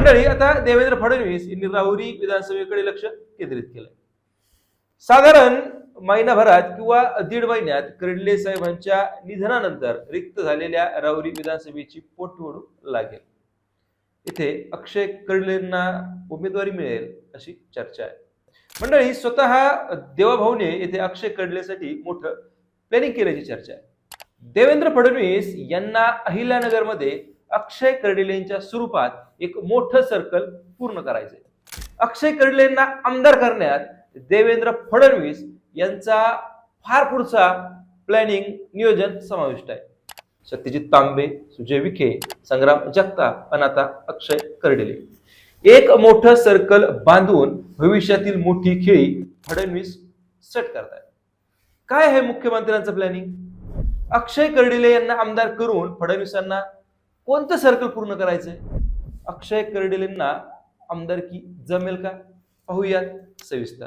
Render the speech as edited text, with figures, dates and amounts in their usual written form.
मंडळी, आता देवेंद्र फडणवीस यांनी राहुरी विधानसभेकडे लक्ष केंद्रित केलंय. साधारण महिनाभरात किंवा दीड महिन्यात कर्डिले साहेबांच्या निधनानंतर रिक्त झालेल्या राहुरी विधानसभेची पोटनिवडणूक लागेल. इथे अक्षय कर्डिलेंना उमेदवारी मिळेल अशी चर्चा आहे. मंडळी, स्वतः देवाभाऊने येथे अक्षय कर्डिलेसाठी मोठं प्लॅनिंग केल्याची चर्चा आहे. देवेंद्र फडणवीस यांना अहिल्यानगरमध्ये अक्षय कर्डिलेंच्या स्वरूपात एक मोठं सर्कल पूर्ण करायचंय. अक्षय कर्डिलेंना आमदार करण्यात देवेंद्र फडणवीस यांचा फार पुढचा प्लॅनिंग नियोजन समाविष्ट आहे. सत्यजित तांबे, सुजय विखे, संग्राम जगताप आणि आता अक्षय कर्डिले, एक मोठं सर्कल बांधून भविष्यातील मोठी खेळी फडणवीस सेट करतायत. काय आहे मुख्यमंत्र्यांचं प्लॅनिंग? अक्षय कर्डिले यांना आमदार करून फडणवीसांना कोणतं सर्कल पूर्ण करायचंय? अक्षय कर्डिलेंना आमदारकी जमेल का? पाहूयात सविस्तर.